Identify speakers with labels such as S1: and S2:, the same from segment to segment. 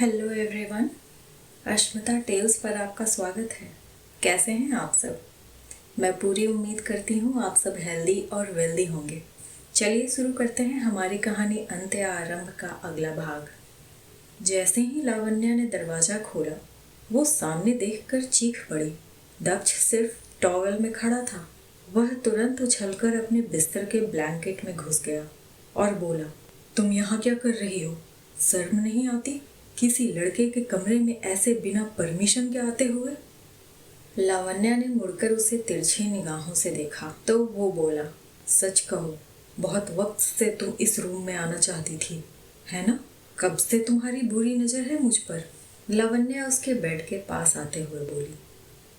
S1: Hello everyone, Ashmita tales पर आपका स्वागत है। कैसे हैं आप सब? मैं पूरी उम्मीद करती हूँ आप सब हेल्दी और वेल्दी होंगे। चलिए शुरू करते हैं हमारी कहानी अंत्य आरंभ का अगला भाग। जैसे ही लावण्या ने दरवाज़ा खोला, वो सामने देखकर चीख पड़ी। दक्ष सिर्फ टॉवेल में खड़ा था। वह तुरंत उछलकर अपने बिस्तर के ब्लैंकेट में घुस गया और बोला, तुम यहाँ क्या कर रही हो? शर्म नहीं आती किसी लड़के के कमरे में ऐसे बिना परमिशन के आते हुए? लावण्या ने मुड़कर उसे तिरछी निगाहों से देखा तो वो बोला, सच कहो, बहुत वक्त से तुम इस रूम में आना चाहती थी, है ना? कब से तुम्हारी बुरी नज़र है मुझ पर? लावण्या उसके बेड के पास आते हुए बोली,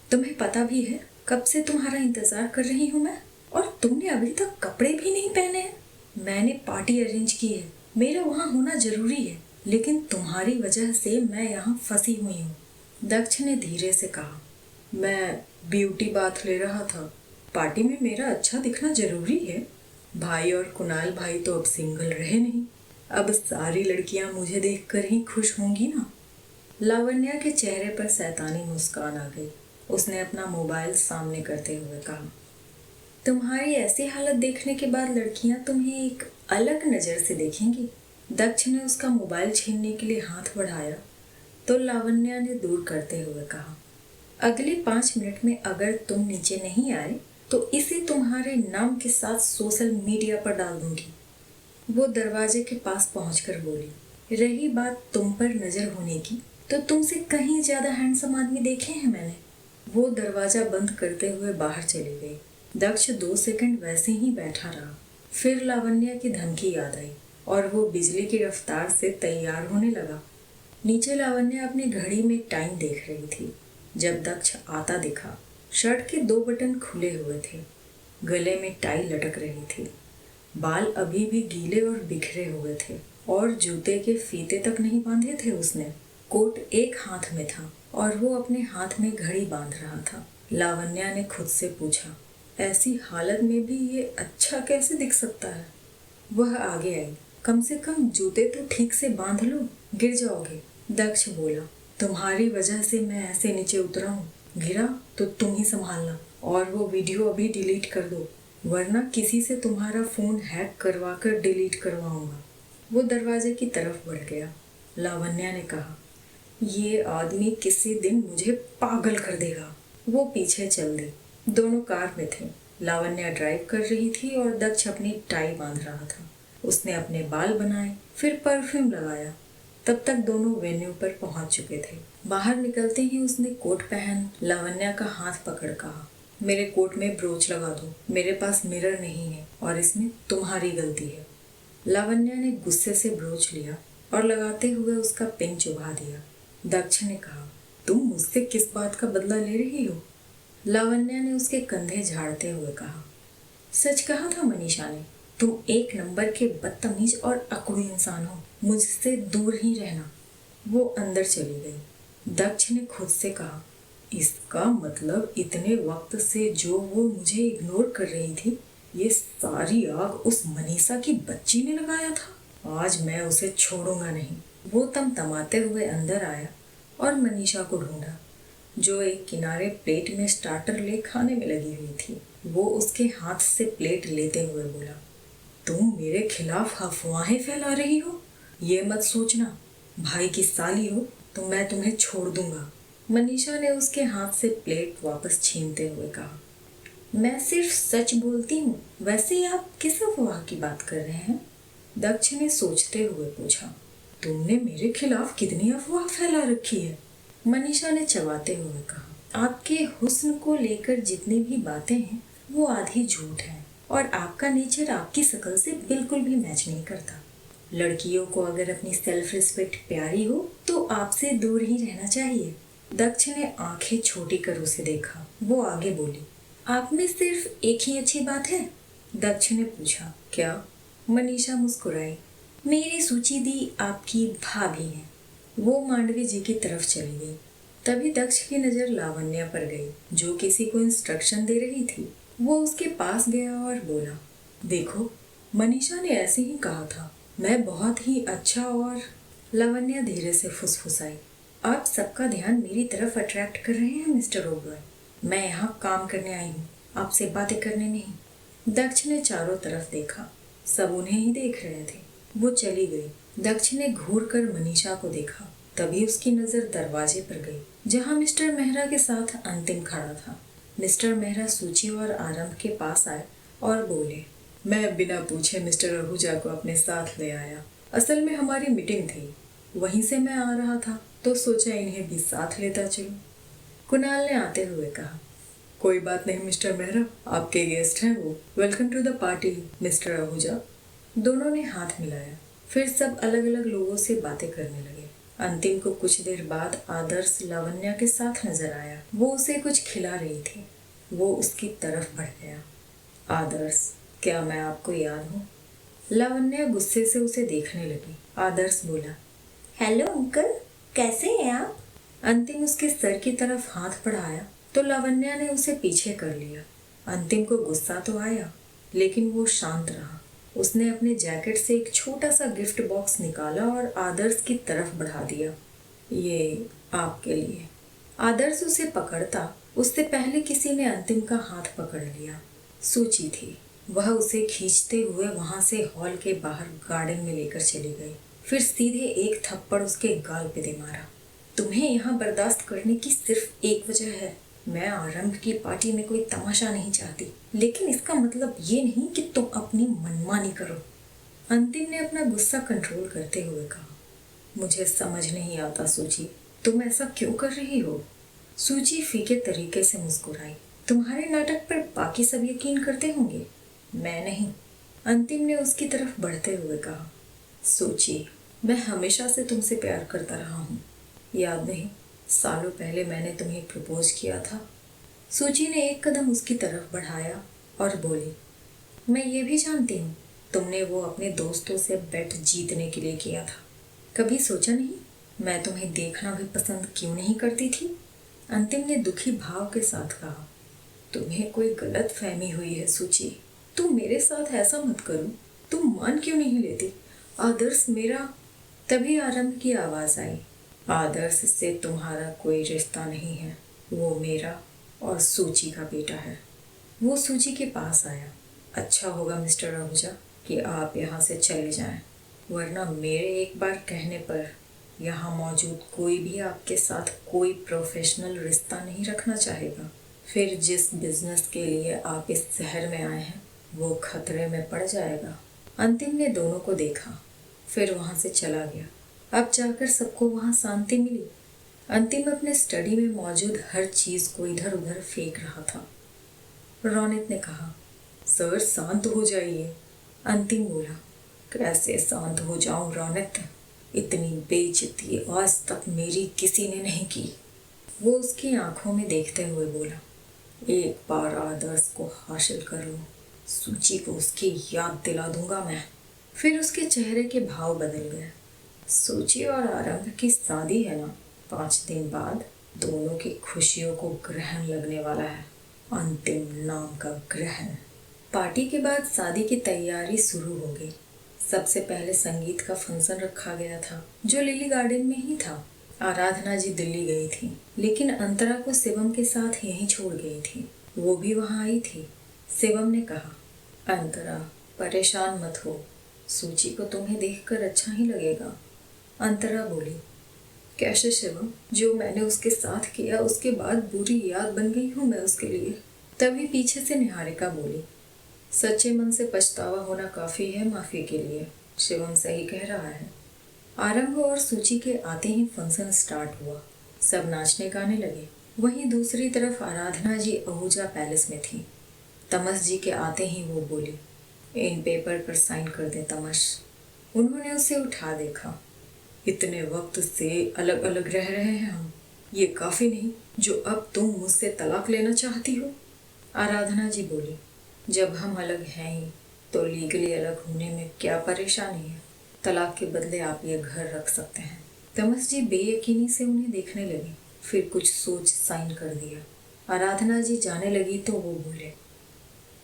S1: तुम्हें पता भी है कब से तुम्हारा इंतजार कर रही हूँ मैं, और तुमने अभी तक कपड़े भी नहीं पहने हैं। मैंने पार्टी अरेंज की है, मेरा वहाँ होना जरूरी है, लेकिन तुम्हारी वजह से मैं यहाँ फंसी हुई हूँ। दक्ष ने धीरे से कहा, मैं ब्यूटी बाथ ले रहा था। पार्टी में मेरा अच्छा दिखना जरूरी है। भाई और कुणाल भाई तो अब सिंगल रहे नहीं, अब सारी लड़कियां मुझे देखकर ही खुश होंगी ना। लावण्या के चेहरे पर शैतानी मुस्कान आ गई। उसने अपना मोबाइल सामने करते हुए कहा, तुम्हारी ऐसी हालत देखने के बाद लड़कियां तुम्हें एक अलग नज़र से देखेंगी। दक्ष ने उसका मोबाइल छीनने के लिए हाथ बढ़ाया तो लावण्या ने दूर करते हुए कहा, अगले 5 मिनट में अगर तुम नीचे नहीं आए तो इसे तुम्हारे नाम के साथ सोशल मीडिया पर डाल दूंगी। वो दरवाजे के पास पहुंचकर बोली, रही बात तुम पर नजर होने की, तो तुमसे कहीं ज्यादा हैंडसम आदमी देखे हैं मैंने। वो दरवाजा बंद करते हुए बाहर चली गई। दक्ष 2 सेकंड वैसे ही बैठा रहा। फिर लावण्या की धमकी याद आई और वो बिजली की रफ्तार से तैयार होने लगा। नीचे लावण्या अपनी घड़ी में टाइम देख रही थी जब दक्ष आता दिखा। शर्ट के 2 बटन खुले हुए थे, गले में टाई लटक रही थी, बाल अभी भी गीले और बिखरे हुए थे और जूते के फीते तक नहीं बांधे थे उसने। कोट एक हाथ में था और वो अपने हाथ में घड़ी बांध रहा था। लावण्या ने खुद से पूछा, ऐसी हालत में भी ये अच्छा कैसे दिख सकता है? वह आगे आई, कम से कम जूते तो ठीक से बांध लो, गिर जाओगे। दक्ष बोला, तुम्हारी वजह से मैं ऐसे नीचे उतरा हूँ, गिरा तो तुम ही संभालना, और वो वीडियो अभी डिलीट कर दो, वरना किसी से तुम्हारा फोन हैक करवा कर डिलीट करवाऊंगा। वो दरवाजे की तरफ बढ़ गया। लावण्या ने कहा, ये आदमी किसी दिन मुझे पागल कर देगा। वो पीछे चल दी। दोनों कार में थे। लावण्या ड्राइव कर रही थी और दक्ष अपनी टाई बांध रहा था। उसने अपने बाल बनाए, फिर परफ्यूम लगाया। तब तक दोनों वेन्यू पर पहुंच चुके थे। बाहर निकलते ही उसने कोट पहन लावण्या का हाथ पकड़ कहा, मेरे कोट में ब्रोच लगा दो, मेरे पास मिरर नहीं है और इसमें तुम्हारी गलती है। लावण्या ने गुस्से से ब्रोच लिया और लगाते हुए उसका पिन चुभा दिया। दक्ष ने कहा, तुम मुझसे किस बात का बदला ले रही हो? लावण्या ने उसके कंधे झाड़ते हुए कहा, सच कहा था मनीषा ने, तुम एक नंबर के बदतमीज और अकड़ू इंसान हो, मुझसे दूर ही रहना। वो अंदर चली गई। दक्ष ने खुद से कहा, इसका मतलब इतने वक्त से जो वो मुझे इग्नोर कर रही थी, ये सारी आग उस मनीषा की बच्ची ने लगाया था। आज मैं उसे छोड़ूंगा नहीं। वो तमतमाते हुए अंदर आया और मनीषा को ढूंढा, जो एक किनारे प्लेट में स्टार्टर ले खाने में लगी हुई थी। वो उसके हाथ से प्लेट लेते हुए बोला, तुम मेरे खिलाफ अफवाहें फैला रही हो? ये मत सोचना भाई की साली हो तो मैं तुम्हें छोड़ दूंगा। मनीषा ने उसके हाथ से प्लेट वापस छीनते हुए कहा, मैं सिर्फ सच बोलती हूँ, वैसे आप किस अफवाह की बात कर रहे हैं? दक्ष ने सोचते हुए पूछा, तुमने मेरे खिलाफ कितनी अफवाह फैला रखी है? मनीषा ने चबाते हुए कहा, आपके हुस्न को लेकर जितनी भी बातें हैं वो आधी झूठ है और आपका नेचर आपकी शक्ल से बिल्कुल भी मैच नहीं करता। लड़कियों को अगर अपनी सेल्फ रिस्पेक्ट प्यारी हो तो आपसे दूर ही रहना चाहिए। दक्ष ने आंखें छोटी कर उसे देखा। वो आगे बोली, आप में सिर्फ एक ही अच्छी बात है? दक्ष ने पूछा, क्या? मनीषा मुस्कुराई, मेरी सूची दी आपकी भाभी है। वो मांडवी जी की तरफ चली गई। तभी दक्ष की नज़र लावण्या पर गई, जो किसी को इंस्ट्रक्शन दे रही थी। वो उसके पास गया और बोला, देखो, मनीषा ने ऐसे ही कहा था, मैं बहुत ही अच्छा और लावण्या धीरे से फुसफुसाई। आप सबका ध्यान मेरी तरफ अट्रैक्ट कर रहे हैं मिस्टर ओबरॉय। मैं यहाँ काम करने आई हूँ, आपसे बातें करने नहीं। दक्ष ने चारों तरफ देखा, सब उन्हें ही देख रहे थे। वो चली गई। दक्ष ने घूर कर मनीषा को देखा, तभी उसकी नजर दरवाजे पर गई जहाँ मिस्टर मेहरा के साथ अंतिम खड़ा था। मिस्टर मेहरा सूची और आरंभ के पास आए और बोले, मैं बिना पूछे मिस्टर आहूजा को अपने साथ ले आया। असल में हमारी मीटिंग थी, वहीं से मैं आ रहा था तो सोचा इन्हें भी साथ लेता चलूं। कुणाल ने आते हुए कहा, कोई बात नहीं मिस्टर मेहरा, आपके गेस्ट हैं वो। Welcome to the party mister Ahuja. दोनों ने हाथ मिलाया। फिर सब अलग अलग लोगों से बातें करने लगे। अंतिम को कुछ देर बाद आदर्श लावण्या के साथ नजर आया। वो उसे कुछ खिला रही थी। वो उसकी तरफ बढ़ गया। आदर्श, क्या मैं आपको याद हूँ? लावण्या गुस्से से उसे देखने लगी। आदर्श बोला, हेलो अंकल, कैसे हैं आप? अंतिम उसके सर की तरफ हाथ बढ़ाया तो लावण्या ने उसे पीछे कर लिया। अंतिम को गुस्सा तो आया, लेकिन वो शांत रहा। उसने अपने जैकेट से एक छोटा सा गिफ्ट बॉक्स निकाला और आदर्श की तरफ बढ़ा दिया। ये आपके लिए। आदर्श उसे पकड़ता उससे पहले किसी ने अंतिम का हाथ पकड़ लिया। सूची थी। वह उसे खींचते हुए वहां से हॉल के बाहर गार्डन में लेकर चली गई। फिर सीधे एक थप्पड़ उसके गाल पे दे मारा। तुम्हें यहाँ बर्दाश्त करने की सिर्फ एक वजह है। मैं आरंभ की पार्टी में कोई तमाशा नहीं चाहती, लेकिन इसका मतलब ये नहीं कि तुम अपनी मनमानी करो। अंतिम ने अपना गुस्सा कंट्रोल करते हुए कहा, मुझे समझ नहीं आता सूची, तुम ऐसा क्यों कर रही हो? सूची फीके तरीके से मुस्कुराई। तुम्हारे नाटक पर बाकी सब यकीन करते होंगे, मैं नहीं। अंतिम ने उसकी तरफ बढ़ते हुए कहा, सूची, मैं हमेशा से तुमसे प्यार करता रहा हूँ। याद नहीं, सालों पहले मैंने तुम्हें प्रपोज किया था। सूची ने एक कदम उसकी तरफ बढ़ाया और बोली, मैं ये भी जानती हूँ तुमने वो अपने दोस्तों से बेट जीतने के लिए किया था। कभी सोचा नहीं मैं तुम्हें देखना भी पसंद क्यों नहीं करती थी? अंतिम ने दुखी भाव के साथ कहा, तुम्हें कोई गलत फहमी हुई है सूची। तुम मेरे साथ ऐसा मत करो। तुम मान क्यों नहीं लेती? आदर्श मेरा। तभी आरंभ की आवाज आई, आदर्श से तुम्हारा कोई रिश्ता नहीं है, वो मेरा और सूची का बेटा है। वो सूची के पास आया। अच्छा होगा मिस्टर आहूजा कि आप यहाँ से चले जाएं, वरना मेरे एक बार कहने पर यहाँ मौजूद कोई भी आपके साथ कोई प्रोफेशनल रिश्ता नहीं रखना चाहेगा। फिर जिस बिजनेस के लिए आप इस शहर में आए हैं वो खतरे में पड़ जाएगा। अंतिम ने दोनों को देखा, फिर वहाँ से चला गया। अब जाकर सबको वहाँ शांति मिली। अंतिम अपने स्टडी में मौजूद हर चीज को इधर उधर फेंक रहा था। रौनित ने कहा, सर शांत हो जाइए। अंतिम बोला, कैसे शांत हो जाऊं रौनित, इतनी बेइज्जती आज तक मेरी किसी ने नहीं की। वो उसकी आंखों में देखते हुए बोला, एक बार आदर्श को हासिल कर लो, सूची को उसकी याद दिला दूंगा मैं। फिर उसके चेहरे के भाव बदल गए। सूची और आरंभ की शादी है ना, 5 दिन बाद दोनों की खुशियों को ग्रहण लगने वाला है, अंतिम नाम का ग्रहण। पार्टी के बाद शादी की तैयारी शुरू हो गई। सबसे पहले संगीत का फंक्शन रखा गया था जो लिली गार्डन में ही था। आराधना जी दिल्ली गई थी, लेकिन अंतरा को शिवम के साथ यहीं छोड़ गई थी। वो भी वहां आई थी। शिवम ने कहा, अंतरा परेशान मत हो, सूची को तुम्हें देखकर अच्छा ही लगेगा। अंतरा बोली, कैसे शिवम, जो मैंने उसके साथ किया उसके बाद बुरी याद बन गई हूँ मैं उसके लिए। तभी पीछे से निहारिका बोली, सच्चे मन से पछतावा होना काफी है माफी के लिए। शिवम सही कह रहा है। आरंभ और सूची के आते ही फंक्शन स्टार्ट हुआ। सब नाचने गाने लगे। वहीं दूसरी तरफ आराधना जी आहूजा पैलेस में थी। तमस जी के आते ही वो बोली, इन पेपर पर साइन कर दे तमस। उन्होंने उसे उठा देखा। इतने वक्त से अलग अलग रह रहे हैं हम, ये काफी नहीं जो अब तुम मुझसे तलाक लेना चाहती हो? आराधना जी बोली, जब हम अलग हैं ही तो लीगली अलग होने में क्या परेशानी है? तलाक के बदले आप ये घर रख सकते हैं। तमस जी बेयकीनी से उन्हें देखने लगी, फिर कुछ सोच साइन कर दिया। आराधना जी जाने लगी तो वो बोले,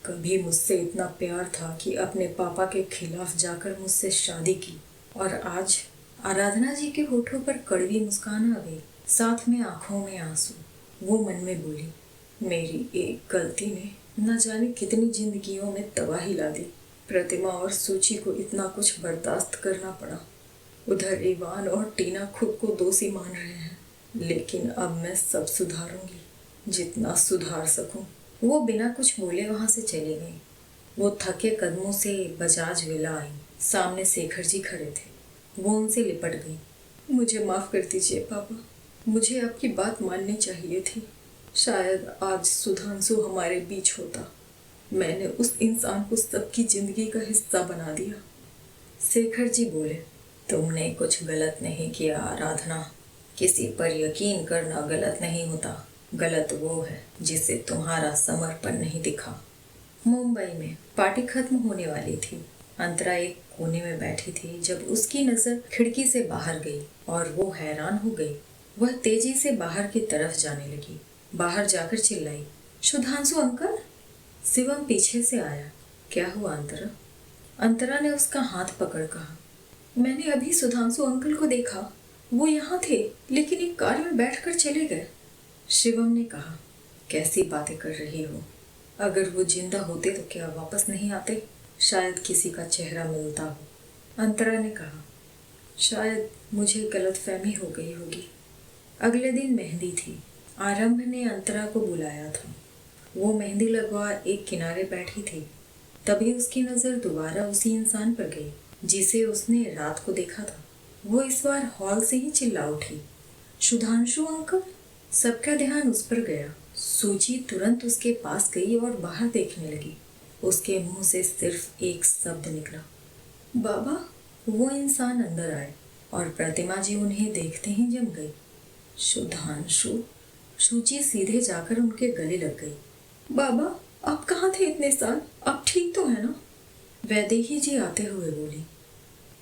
S1: कभी मुझसे इतना प्यार था कि अपने पापा के खिलाफ जाकर मुझसे शादी की, और आज आराधना जी के होठों पर कड़वी मुस्कान आ गई, साथ में आंखों में आंसू। वो मन में बोली, मेरी एक गलती ने न जाने कितनी जिंदगियों में तबाही ला दी। प्रतिमा और सूची को इतना कुछ बर्दाश्त करना पड़ा। उधर इवान और टीना खुद को दोषी मान रहे हैं, लेकिन अब मैं सब सुधारूंगी, जितना सुधार सकूं। वो बिना कुछ बोले वहां से चली गई। वो थके कदमों से बजाज विला आई। सामने शेखर जी खड़े थे। वो उनसे लिपट गई। मुझे माफ कर दीजिए पापा, मुझे आपकी बात माननी चाहिए थी। शायद आज सुधांशु हमारे बीच होता। मैंने उस इंसान को सबकी जिंदगी का हिस्सा बना दिया। शेखर जी बोले, तुमने कुछ गलत नहीं किया आराधना। किसी पर यकीन करना गलत नहीं होता, गलत वो है जिसे तुम्हारा समर्पण नहीं दिखा। मुंबई में पार्टी खत्म होने वाली थी। अंतरा एक कोने में बैठी थी जब उसकी नजर खिड़की से बाहर गई और वो हैरान हो गई। वह तेजी से बाहर की तरफ जाने लगी। बाहर जाकर चिल्लाई, सुधांशु अंकल। शिवम पीछे से आया। क्या हुआ अंतरा? अंतरा ने उसका हाथ पकड़ कहा, मैंने अभी सुधांशु अंकल को देखा। वो यहाँ थे, लेकिन एक कार में बैठकर चले गए। शिवम ने कहा, कैसी बातें कर रही हो? अगर वो जिंदा होते तो क्या वापस नहीं आते? शायद किसी का चेहरा मिलता हो। अंतरा ने कहा, शायद मुझे गलतफहमी हो गई होगी। अगले दिन मेहंदी थी। आरंभ ने अंतरा को बुलाया था। वो मेहंदी लगवा एक किनारे बैठी थी। तभी उसकी नज़र दोबारा उसी इंसान पर गई जिसे उसने रात को देखा था। वो इस बार हॉल से ही चिल्ला उठी, सुधांशु अंकल। सबका ध्यान उस पर गया। सूची तुरंत उसके पास गई और बाहर देखने लगी। उसके मुंह से सिर्फ एक शब्द निकला, बाबा। वो इंसान अंदर आए और प्रतिमा जी उन्हें देखते ही जम गई। सुधांशु। सूची सीधे जाकर उनके गले लग गई। बाबा, आप कहाँ थे इतने साल? आप ठीक तो है ना? वैदेही जी आते हुए बोली,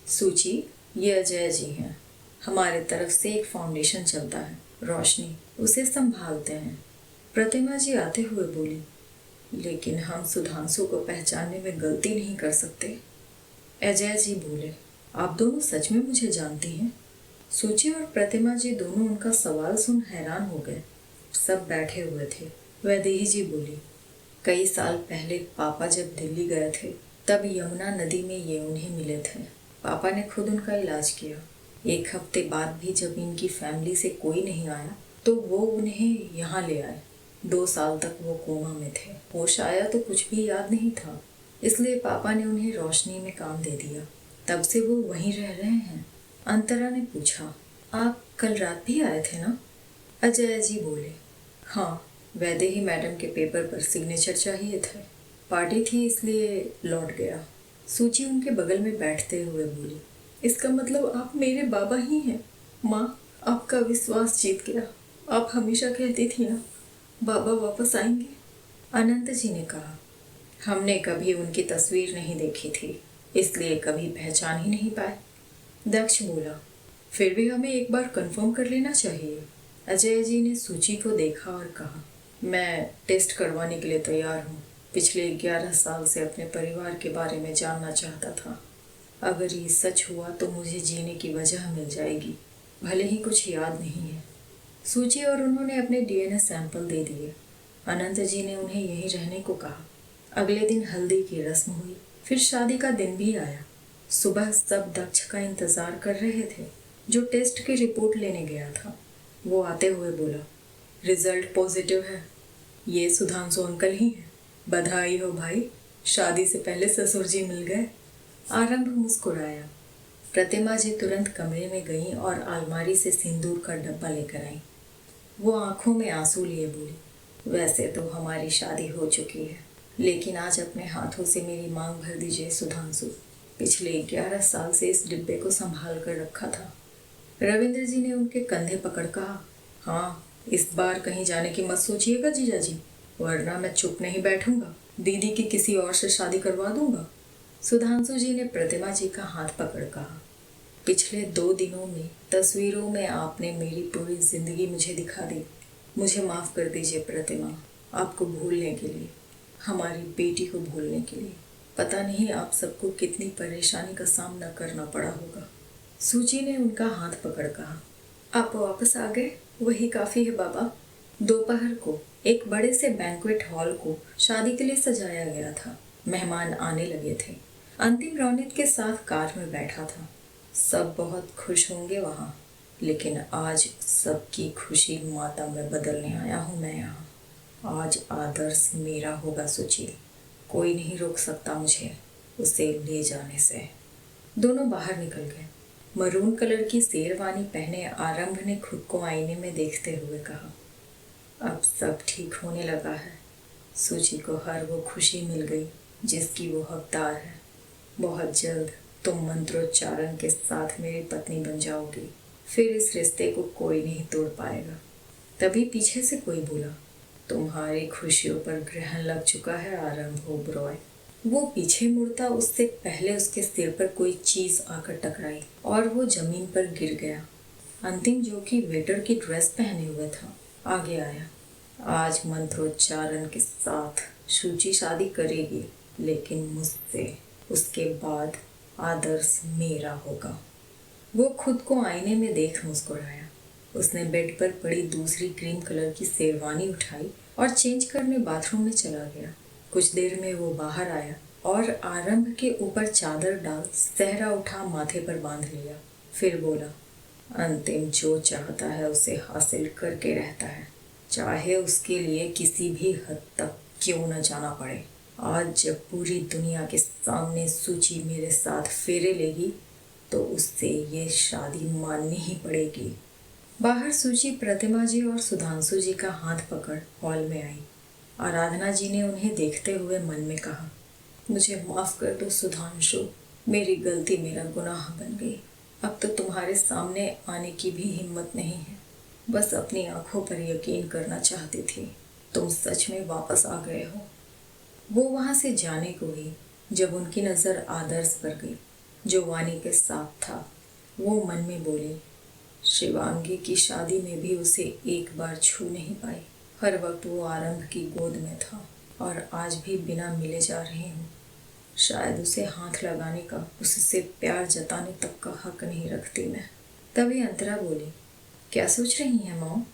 S1: सूची, ये अजय जी हैं। हमारे तरफ से एक फाउंडेशन चलता है, रोशनी, उसे संभालते हैं। प्रतिमा जी आते हुए बोली, लेकिन हम सुधांशु को पहचानने में गलती नहीं कर सकते। अजय जी बोले, आप दोनों सच में मुझे जानती हैं? सूची और प्रतिमा जी दोनों उनका सवाल सुन हैरान हो गए। सब बैठे हुए थे। वैदेही जी बोली, कई साल पहले पापा जब दिल्ली गए थे तब यमुना नदी में ये उन्हें मिले थे। पापा ने खुद उनका इलाज किया। एक हफ्ते बाद भी जब इनकी फैमिली से कोई नहीं आया तो वो उन्हें यहाँ ले आए। 2 साल तक वो कोमा में थे। होश आया तो कुछ भी याद नहीं था, इसलिए पापा ने उन्हें रोशनी में काम दे दिया। तब से वो वहीं रह रहे हैं। अंतरा ने पूछा, आप कल रात भी आए थे ना? अजय जी बोले, हाँ, वैदेही मैडम के पेपर पर सिग्नेचर चाहिए थे। पार्टी थी इसलिए लौट गया। सूची उनके बगल में बैठते हुए बोली, इसका मतलब आप मेरे बाबा ही हैं। माँ, आपका विश्वास जीत गया। आप हमेशा कहती थी ना, बाबा वापस आएंगे। अनंत जी ने कहा, हमने कभी उनकी तस्वीर नहीं देखी थी, इसलिए कभी पहचान ही नहीं पाए। दक्ष बोला, फिर भी हमें एक बार कंफर्म कर लेना चाहिए। अजय जी ने सूची को देखा और कहा, मैं टेस्ट करवाने के लिए तैयार हूँ। पिछले 11 साल से अपने परिवार के बारे में जानना चाहता था। अगर ये सच हुआ तो मुझे जीने की वजह मिल जाएगी, भले ही कुछ याद नहीं है। सूची और उन्होंने अपने डीएनए सैंपल दे दिए। अनंत जी ने उन्हें यहीं रहने को कहा। अगले दिन हल्दी की रस्म हुई। फिर शादी का दिन भी आया। सुबह सब दक्ष का इंतज़ार कर रहे थे, जो टेस्ट की रिपोर्ट लेने गया था। वो आते हुए बोला, रिजल्ट पॉजिटिव है। ये सुधांशु अंकल ही हैं। बधाई हो भाई, शादी से पहले ससुर जी मिल गए। आरंभ मुस्कुराया। प्रतिमा जी तुरंत कमरे में गईं और अलमारी से सिंदूर का डब्बा लेकर आई। वो आंखों में आंसू लिए बोली, वैसे तो हमारी शादी हो चुकी है, लेकिन आज अपने हाथों से मेरी मांग भर दीजिए सुधांशु। पिछले 11 साल से इस डिब्बे को संभाल कर रखा था। रविंद्र जी ने उनके कंधे पकड़ कहा, हाँ, इस बार कहीं जाने की मत सोचिएगा जीजा जी, वरना मैं चुप नहीं बैठूंगा। दीदी की किसी और से शादी करवा दूंगा। सुधांशु जी ने प्रतिमा जी का हाथ पकड़ कहा, पिछले 2 दिनों में तस्वीरों में आपने मेरी पूरी जिंदगी मुझे दिखा दी। मुझे माफ़ कर दीजिए प्रतिमा, आपको भूलने के लिए, हमारी बेटी को भूलने के लिए। पता नहीं आप सबको कितनी परेशानी का सामना करना पड़ा होगा। सूची ने उनका हाथ पकड़ कहा, आप वापस आ गए, वही काफी है बाबा। दोपहर को एक बड़े से बैंक्वेट हॉल को शादी के लिए सजाया गया था। मेहमान आने लगे थे। अंतिम रौनित के साथ कार में बैठा था। सब बहुत खुश होंगे वहाँ, लेकिन आज सबकी खुशी मातम में बदलने आया हूँ मैं यहाँ। आज आदर्श मेरा होगा सुची, कोई नहीं रोक सकता मुझे उसे ले जाने से। दोनों बाहर निकल गए। मरून कलर की शेरवानी पहने आरंभ ने खुद को आईने में देखते हुए कहा, अब सब ठीक होने लगा है। सूची को हर वो खुशी मिल गई जिसकी वो हकदार है। बहुत जल्द तुम मंत्रोच्चारण के साथ मेरी पत्नी बन जाओगी, फिर इस रिश्ते को कोई नहीं तोड़ पाएगा। तभी पीछे से कोई बोला, तुम्हारी खुशियों पर ग्रहण लग चुका है आरंभ ओबरॉय। वो पीछे मुड़ता उससे पहले उसके सिर पर कोई चीज आकर टकराई और वो जमीन पर गिर गया। अंतिम, जो कि वेटर की ड्रेस पहने हुए था, आगे आया। आज मंत्रोच्चारण के साथ सूची शादी करेगी, लेकिन मुझसे। उसके बाद आदर्श मेरा होगा। वो खुद को आईने में देख मुस्कुराया। उसने बेड पर पड़ी दूसरी क्रीम कलर की शेरवानी उठाई और चेंज करने बाथरूम में चला गया। कुछ देर में वो बाहर आया और आरंभ के ऊपर चादर डाल सहरा उठा माथे पर बांध लिया। फिर बोला, अंतिम जो चाहता है उसे हासिल करके रहता है, चाहे उसके लिए किसी भी हद तक क्यों न जाना पड़े। आज जब पूरी दुनिया के सामने सूची मेरे साथ फेरे लेगी तो उससे ये शादी माननी ही पड़ेगी। बाहर सूची प्रतिमा जी और सुधांशु जी का हाथ पकड़ हॉल में आई। आराधना जी ने उन्हें देखते हुए मन में कहा, मुझे माफ कर दो सुधांशु, मेरी गलती मेरा गुनाह बन गई। अब तो तुम्हारे सामने आने की भी हिम्मत नहीं है। बस अपनी आंखों पर यकीन करना चाहती थी, तुम सच में वापस आ गए हो। वो वहां से जाने को ही जब उनकी नज़र आदर्श पर गई, जो वानी के साथ था। वो मन में बोली, शिवांगी की शादी में भी उसे एक बार छू नहीं पाई। हर वक्त वो आरंभ की गोद में था और आज भी बिना मिले जा रही हूँ। शायद उसे हाथ लगाने का, उससे प्यार जताने तक का हक नहीं रखती मैं। तभी अंतरा बोली, क्या सोच रही हैं मॉम?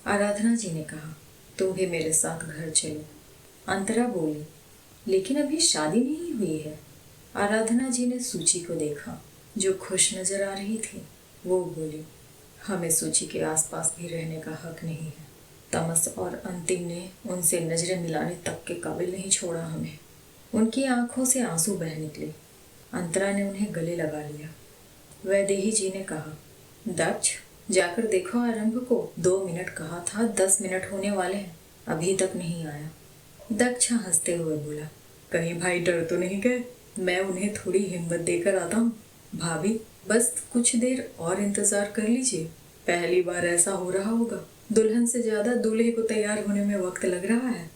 S1: आराधना जी ने कहा, तुम भी मेरे साथ घर चलो। अंतरा बोली, लेकिन अभी शादी नहीं हुई है। आराधना जी ने सूची को देखा, जो खुश नजर आ रही थी। वो बोली, हमें सूची के आसपास भी रहने का हक नहीं है। तमस और अंतिम ने उनसे नजरें मिलाने तक के काबिल नहीं छोड़ा हमें। उनकी आंखों से आंसू बह निकले। अंतरा ने उन्हें गले लगा लिया। वैदेही जी ने कहा, दक्ष, जाकर देखो आरंभ को। 2 मिनट कहा था, 10 मिनट होने वाले हैं, अभी तक नहीं आया। दक्ष हंसते हुए बोला, कहीं भाई डर तो नहीं गए? मैं उन्हें थोड़ी हिम्मत देकर आता हूँ। भाभी, बस कुछ देर और इंतजार कर लीजिए। पहली बार ऐसा हो रहा होगा, दुल्हन से ज्यादा दूल्हे को तैयार होने में वक्त लग रहा है।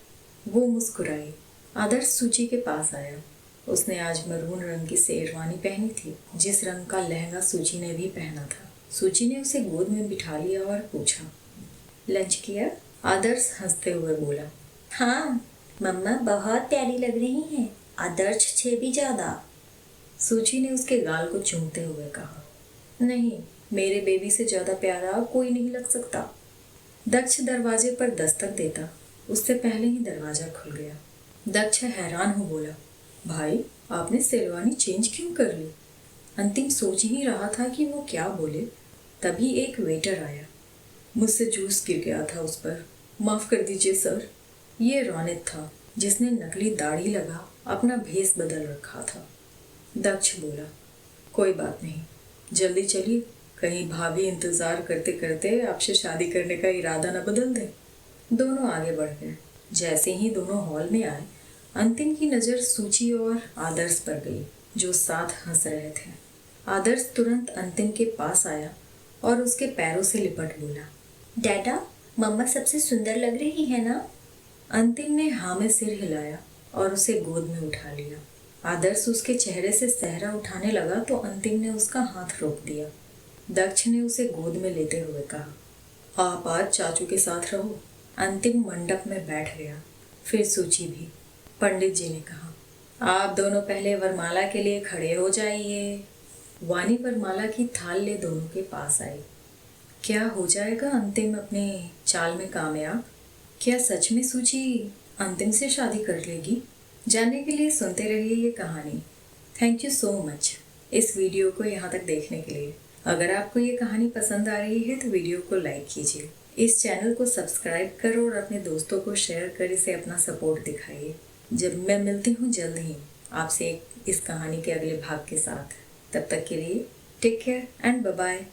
S1: वो मुस्कुराई। आदर्श सूची के पास आया। उसने आज मरून रंग की शेरवानी पहनी थी, जिस रंग का लहंगा सूची ने भी पहना था। सूची ने उसे गोद में बिठा लिया और पूछा, लंच किया? आदर्श हंसते हुए बोला, हाँ मम्मा, बहुत प्यारी लग रही हैं, आदर्श से भी ज्यादा। सूची ने उसके गाल को चूमते हुए कहा, नहीं, मेरे बेबी से ज्यादा प्यारा कोई नहीं लग सकता। दक्ष दरवाजे पर दस्तक देता, उससे पहले ही दरवाजा खुल गया। दक्ष हैरान हो बोला, भाई, आपने शेरवानी चेंज क्यों कर ली? अंतिम सोच ही रहा था कि वो क्या बोले। तभी एक वेटर आया। मुझसे जूस गिर गया था उस पर, माफ कर दीजिए सर। ये रौनित था, जिसने नकली दाढ़ी लगा अपना भेस बदल रखा था। दक्ष बोला, कोई बात नहीं, जल्दी चलिए, कहीं भाभी इंतजार करते करते आपसे शादी करने का इरादा न बदल दे। दोनों आगे बढ़ गए। जैसे ही दोनों हॉल में आए, अंतिम की नजर सूची और आदर्श पर गई, जो साथ हंस रहे थे। आदर्श तुरंत अंतिम के पास आया और उसके पैरों से लिपट बोला, डैडा, मम्मा सबसे सुंदर लग रही है ना? अंतिम ने हाँ में सिर हिलाया और उसे गोद में उठा लिया। आदर्श उसके चेहरे से सहरा उठाने लगा तो अंतिम ने उसका हाथ रोक दिया। दक्ष ने उसे गोद में लेते हुए कहा, आप आज चाचू के साथ रहो। अंतिम मंडप में बैठ गया, फिर सूची भी। पंडित जी ने कहा, आप दोनों पहले वरमाला के लिए खड़े हो जाइए। वाणी वरमाला की थाल ले दोनों के पास आई। क्या हो जाएगा अंतिम अपने चाल में कामयाब? क्या सच में सूची अंतिम से शादी कर लेगी? जानने के लिए सुनते रहिए ये कहानी। थैंक यू सो मच इस वीडियो को यहाँ तक देखने के लिए। अगर आपको ये कहानी पसंद आ रही है तो वीडियो को लाइक कीजिए, इस चैनल को सब्सक्राइब करो और अपने दोस्तों को शेयर कर इसे अपना सपोर्ट दिखाइए। जब मैं मिलती हूँ जल्द ही आपसे इस कहानी के अगले भाग के साथ, तब तक के लिए take care and bye bye.